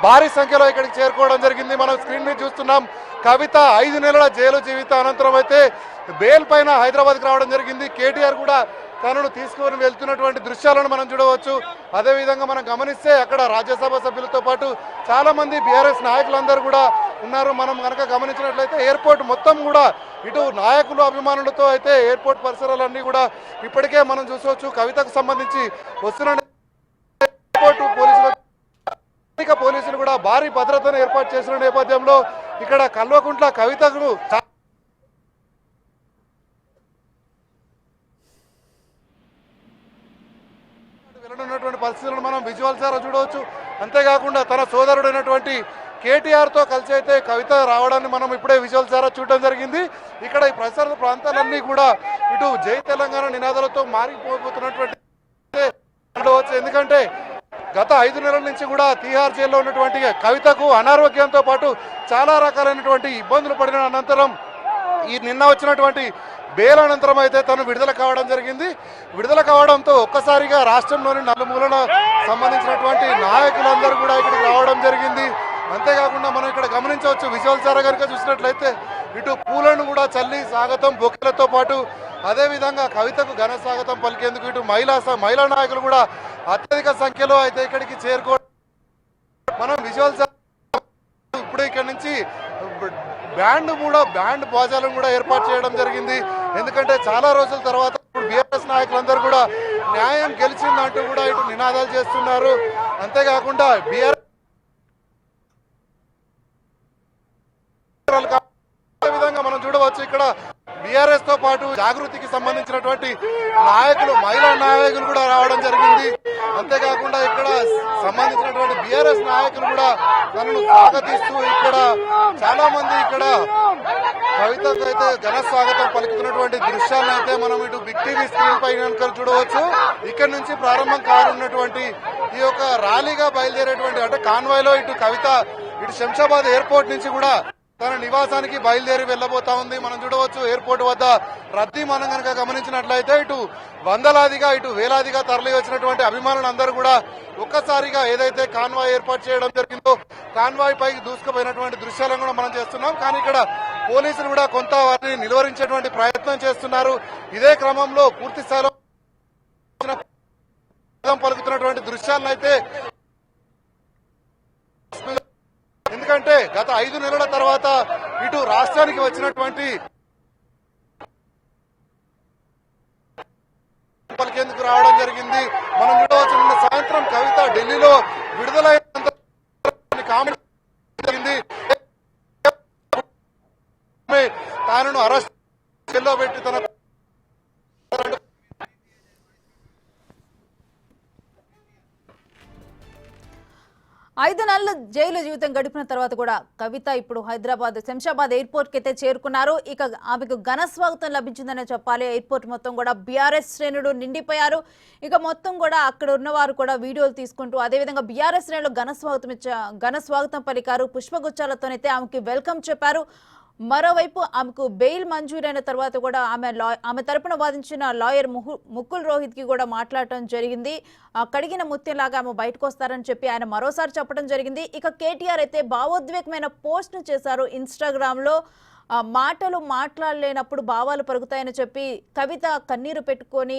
భారీ సంఖ్యలో ఇక్కడికి చేరుకోవడం జరిగింది. మనం స్క్రీన్ మీద చూస్తున్నాం. కవిత 5 నెలల జైలు జీవిత అనంతరం అయితే బెయిల్ పైన హైదరాబాద్కి రావడం జరిగింది. కేటీఆర్ కూడా తనను తీసుకొని వెళ్తున్నటువంటి దృశ్యాలను మనం చూడవచ్చు. అదేవిధంగా మనం గమనిస్తే అక్కడ రాజ్యసభ సభ్యులతో పాటు చాలా మంది బీఆర్ఎస్ నాయకులందరూ కూడా ఉన్నారు. మనం కనుక గమనించినట్లయితే ఎయిర్పోర్ట్ మొత్తం కూడా ఇటు నాయకులు అభిమానులతో అయితే ఎయిర్పోర్ట్ పరిసరాలన్నీ కూడా ఇప్పటికే మనం చూసుకోవచ్చు. కవితకు సంబంధించి వస్తున్న ఎయిర్పోర్ట్ పోలీసులు కూడా భారీ భద్రతను ఏర్పాటు చేసిన నేపథ్యంలో ఇక్కడ కల్వకుంట్ల కవితకు వెళ్ళనున్నటువంటి పరిస్థితులను మనం విజువల్స్ ద్వారా చూడవచ్చు. అంతేకాకుండా తన సోదరుడైనటువంటి కేటీఆర్ తో కలిసి అయితే కవిత రావడాన్ని మనం ఇప్పుడే విజువల్స్ ద్వారా చూడడం జరిగింది. ఇక్కడ ఈ పరిసర ప్రాంతాలన్నీ కూడా ఇటు జై తెలంగాణ నినాదాలతో మారిపోతున్నటువంటి చూడవచ్చు. ఎందుకంటే గత 5 నెలల నుంచి కూడా తీహార్ జైల్లో ఉన్నటువంటి కవితకు అనారోగ్యంతో పాటు చాలా రకాలైనటువంటి ఇబ్బందులు పడిన అనంతరం ఈ నిన్న వచ్చినటువంటి బెయిల్ అనంతరం అయితే తను విడుదల కావడం జరిగింది. విడుదల కావడంతో ఒక్కసారిగా రాష్ట్రంలోని నలుమూలల సంబంధించినటువంటి నాయకులందరూ కూడా ఇక్కడికి రావడం జరిగింది. అంతేకాకుండా మనం ఇక్కడ గమనించవచ్చు. విజువల్స్ ద్వారా కనుక చూసినట్లయితే ఇటు పూలను కూడా చల్లి స్వాగతం బొకేలతో పాటు అదేవిధంగా కవితకు ఘన స్వాగతం పలికేందుకు ఇటు మహిళా నాయకులు కూడా అత్యధిక సంఖ్యలో అయితే ఇక్కడికి చేరుకోవడం మనం విజువల్స్ ఇప్పుడు ఇక్కడ నుంచి బ్యాండ్ బాజాలను కూడా ఏర్పాటు చేయడం జరిగింది. ఎందుకంటే చాలా రోజుల తర్వాత ఇప్పుడు బీఆర్ఎస్ నాయకులందరూ కూడా న్యాయం గెలిచిందంటూ కూడా ఇటు నినాదాలు చేస్తున్నారు. అంతేకాకుండా బీఆర్ఎస్ విధంగా మనం చూడవచ్చు. ఇక్కడ బీఆర్ఎస్ తో పాటు జాగృతికి సంబంధించినటువంటి నాయకులు మహిళా నాయకులు కూడా రావడం జరిగింది. అంతేకాకుండా ఇక్కడ సంబంధించినటువంటి బీఆర్ఎస్ నాయకులు కూడా తనను స్వాగతిస్తూ ఇక్కడ చాలా మంది ఇక్కడ కవితకు అయితే ఘన స్వాగతం పలుకుతున్నటువంటి దృశ్యాలను అయితే మనం ఇటు బిగ్ టీవీ స్క్రీన్ పైన చూడవచ్చు. ఇక్కడ నుంచి ప్రారంభం కానున్నటువంటి ఈ యొక్క ర్యాలీగా బయలుదేరేటువంటి అంటే కాన్వాయ్ లో ఇటు కవిత ఇటు శంషాబాద్ ఎయిర్పోర్ట్ నుంచి కూడా తన నివాసానికి బయలుదేరి వెళ్లబోతా ఉంది. మనం చూడవచ్చు ఎయిర్పోర్ట్ వద్ద రద్దీ మనం కనుక గమనించినట్లయితే ఇటు వందలాదిగా ఇటు వేలాదిగా తరలి వచ్చినటువంటి అభిమానులందరూ కూడా ఒక్కసారిగా ఏదైతే కాన్వాయ్ ఏర్పాటు చేయడం జరిగిందో కాన్వాయ్ పైకి దూసుకుపోయినటువంటి దృశ్యాలను కూడా మనం చేస్తున్నాం. కానీ ఇక్కడ పోలీసులు కూడా కొంత వారిని నిలువరించేటువంటి ప్రయత్నం చేస్తున్నారు. ఇదే క్రమంలో పూర్తి స్థాయిలో పలుకుతున్నటువంటి దృశ్యాలను అయితే ఎందుకంటే గత 5 నెలల తర్వాత ఇటు రాష్ట్రానికి వచ్చినటువంటి పలికేందుకు రావడం జరిగింది. మనం చూడవచ్చు నిన్న సాయంత్రం కవిత ఢిల్లీలో విడుదలైనంత కామెంట్ జరిగింది. తాను అరెస్ట్ జైల్లో పెట్టి తన 5 నెలల జైలు జీవితం గడిపిన తర్వాత కూడా కవిత ఇప్పుడు హైదరాబాద్ శంషాబాద్ ఎయిర్పోర్ట్ కి అయితే చేరుకున్నారు. ఇక ఆమెకు ఘన స్వాగతం లభించిందనే చెప్పాలి. ఎయిర్పోర్ట్ మొత్తం కూడా బీఆర్ఎస్ శ్రేణులు నిండిపోయారు. ఇక మొత్తం కూడా అక్కడ ఉన్నవారు కూడా వీడియోలు తీసుకుంటూ అదేవిధంగా బీఆర్ఎస్ శ్రేణులు ఘన స్వాగతం పలికారు. పుష్పగుచ్చాలతోనైతే ఆమెకి వెల్కమ్ చెప్పారు. మరోవైపు ఆమెకు బెయిల్ మంజూరైన తర్వాత కూడా ఆమె తరపున వాదించిన లాయర్ ముకుల్ రోహిత్ కి కూడా మాట్లాడటం జరిగింది. కడిగిన ముత్యంలాగా ఆమె బయటకు వస్తారని చెప్పి ఆయన మరోసారి చెప్పడం జరిగింది. ఇక కేటీఆర్ అయితే భావోద్వేగమైన పోస్ట్ ను చేశారు ఇన్స్టాగ్రామ్ లో. మాటలు మాట్లాడలేనప్పుడు భావాలు పరుగుతాయని చెప్పి కవిత కన్నీరు పెట్టుకొని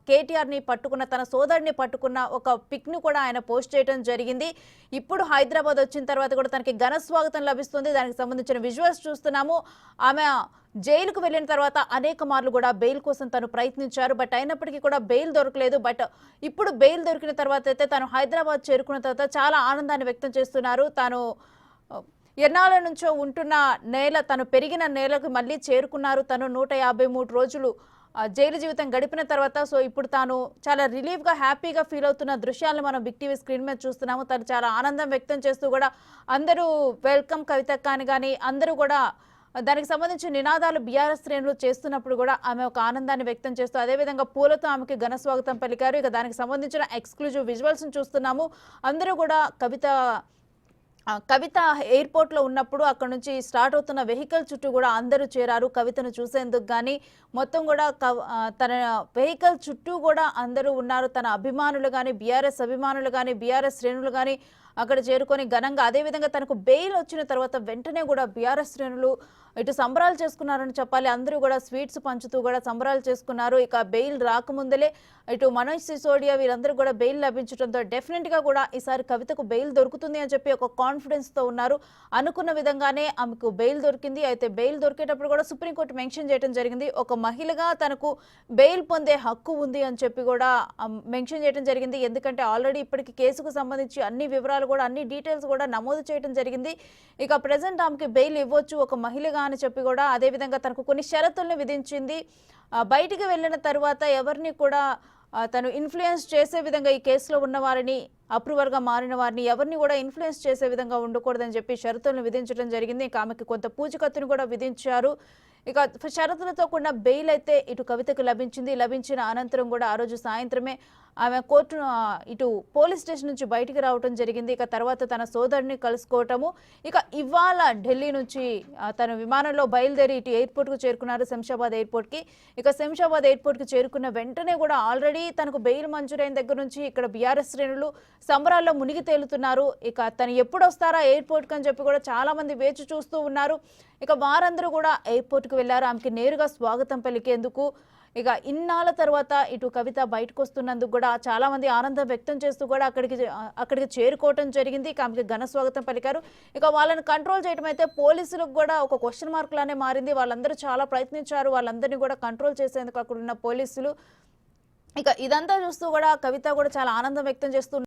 కేటీఆర్ ని పట్టుకున్న తన సోదరుని పట్టుకున్న ఒక పిక్ ను కూడా ఆయన పోస్ట్ చేయడం జరిగింది. ఇప్పుడు హైదరాబాద్ వచ్చిన తర్వాత కూడా తనకి ఘన స్వాగతం లభిస్తుంది. దానికి సంబంధించిన విజువల్స్ చూస్తున్నాము. ఆమె జైలుకు వెళ్ళిన తర్వాత అనేక మార్లు కూడా బెయిల్ కోసం తను ప్రయత్నించారు. బట్ అయినప్పటికీ కూడా బెయిల్ దొరకలేదు. బట్ ఇప్పుడు బెయిల్ దొరికిన తర్వాత అయితే తను హైదరాబాద్ చేరుకున్న తర్వాత చాలా ఆనందాన్ని వ్యక్తం చేస్తున్నారు. తాను ఎన్నాళ్ళ నుంచో ఉంటున్న నేల తను పెరిగిన నేలకు మళ్ళీ చేరుకున్నారు. తను 153 రోజులు జైలు జీవితం గడిపిన తర్వాత సో ఇప్పుడు తాను చాలా రిలీఫ్గా హ్యాపీగా ఫీల్ అవుతున్న దృశ్యాలను మనం బిగ్ టీవీ స్క్రీన్ మీద చూస్తున్నాము. తను చాలా ఆనందం వ్యక్తం చేస్తూ కూడా అందరూ వెల్కమ్ కవితక్క అని కానీ అందరూ కూడా దానికి సంబంధించిన నినాదాలు బీఆర్ఎస్ శ్రేణులు చేస్తున్నప్పుడు కూడా ఆమె ఒక ఆనందాన్ని వ్యక్తం చేస్తూ అదేవిధంగా పూలతో ఆమెకి ఘన స్వాగతం పలికారు. ఇక దానికి సంబంధించిన ఎక్స్క్లూజివ్ విజువల్స్ చూస్తున్నాము. అందరూ కూడా కవిత ఎయిర్పోర్ట్ లో ఉన్నప్పుడు అక్కడ నుంచి స్టార్ట్ అవుతున్న వెహికల్ చుట్టూ కూడా అందరూ చేరారు కవితను చూసేందుకు. కానీ మొత్తం కూడా తన వెహికల్ చుట్టూ కూడా అందరూ ఉన్నారు. తన అభిమానులు కానీ బీఆర్ఎస్ అభిమానులు కానీ బీఆర్ఎస్ శ్రేణులు కానీ అక్కడ చేరుకొని ఘనంగా అదేవిధంగా తనకు బెయిల్ వచ్చిన తర్వాత వెంటనే కూడా బీఆర్ఎస్ శ్రేణులు ఇటు సంబరాలు చేసుకున్నారని చెప్పాలి. అందరూ కూడా స్వీట్స్ పంచుతూ కూడా సంబరాలు చేసుకున్నారు. ఇక బెయిల్ రాకముందలే ఇటు మనోజ్ సిసోడియా వీరందరూ కూడా బెయిల్ లభించడంతో డెఫినెట్ గా కూడా ఈసారి కవితకు బెయిల్ దొరుకుతుంది అని చెప్పి ఒక కాన్ఫిడెన్స్ తో ఉన్నారు. అనుకున్న విధంగానే ఆమెకు బెయిల్ దొరికింది. అయితే బెయిల్ దొరికేటప్పుడు కూడా సుప్రీంకోర్టు మెన్షన్ చేయడం జరిగింది. ఒక మహిళగా తనకు బెయిల్ పొందే హక్కు ఉంది అని చెప్పి కూడా మెన్షన్ చేయడం జరిగింది. ఎందుకంటే ఆల్రెడీ ఇప్పటికి కేసుకు సంబంధించి అన్ని వివరాలు కూడా అన్ని డీటెయిల్స్ కూడా నమోదు చేయడం జరిగింది. ఇక ప్రెసెంట్ ఆమెకి బెయిల్ ఇవ్వచ్చు ఒక మహిళగా అని చెప్పి కూడా అదేవిధంగా తనకు కొన్ని షరతులను విధించింది. బయటికి వెళ్ళిన తర్వాత ఎవరిని కూడా తను ఇన్ఫ్లుయెన్స్ చేసే విధంగా ఈ కేసులో ఉన్న వారిని అప్రూవర్గా మారిన వారిని ఎవరిని కూడా ఇన్ఫ్లుయెన్స్ చేసే విధంగా ఉండకూడదని చెప్పి షరతులను విధించడం జరిగింది. ఇక ఆమెకి కొంత పూచికత్తును కూడా విధించారు. ఇక షరతులతో కూడిన బెయిల్ అయితే ఇటు కవితకు లభించింది. లభించిన అనంతరం కూడా ఆ రోజు సాయంత్రమే ఆమె కోర్టును ఇటు పోలీస్ స్టేషన్ నుంచి బయటికి రావడం జరిగింది. ఇక తర్వాత తన సోదరుని కలుసుకోవటము. ఇక ఇవాళ ఢిల్లీ నుంచి తన విమానంలో బయలుదేరి ఇటు ఎయిర్పోర్ట్కు చేరుకున్నారు, శంషాబాద్ ఎయిర్పోర్ట్కి. ఇక శంషాబాద్ ఎయిర్పోర్ట్కి చేరుకున్న వెంటనే కూడా ఆల్రెడీ తనకు బెయిల్ మంజూరైన దగ్గర నుంచి ఇక్కడ బీఆర్ఎస్ శ్రేణులు సంబరాల్లో మునిగి తేలుతున్నారు. ఇక తను ఎప్పుడు వస్తారా ఎయిర్పోర్ట్కి అని చెప్పి కూడా చాలా మంది వేచి చూస్తూ ఉన్నారు. ఇక వారందరూ కూడా ఎయిర్పోర్ట్కి వెళ్ళారు ఆమెకి నేరుగా స్వాగతం పలికేందుకు. ఇక ఇన్నాళ్ళ తర్వాత ఇటు కవిత బయటకు వస్తున్నందుకు కూడా చాలా మంది ఆనందం వ్యక్తం చేస్తూ కూడా అక్కడికి చేరుకోవటం జరిగింది. ఇక ఆమెకి ఘన స్వాగతం పలికారు. ఇక వాళ్ళని కంట్రోల్ చేయడం అయితే పోలీసులకు కూడా ఒక క్వశ్చన్ మార్క్ లానే మారింది. వాళ్ళందరూ చాలా ప్రయత్నించారు వాళ్ళందరినీ కూడా కంట్రోల్ చేసేందుకు అక్కడ ఉన్న పోలీసులు. ఇక ఇదంతా చూస్తూ కూడా కవిత కూడా చాలా ఆనందం వ్యక్తం చేస్తూ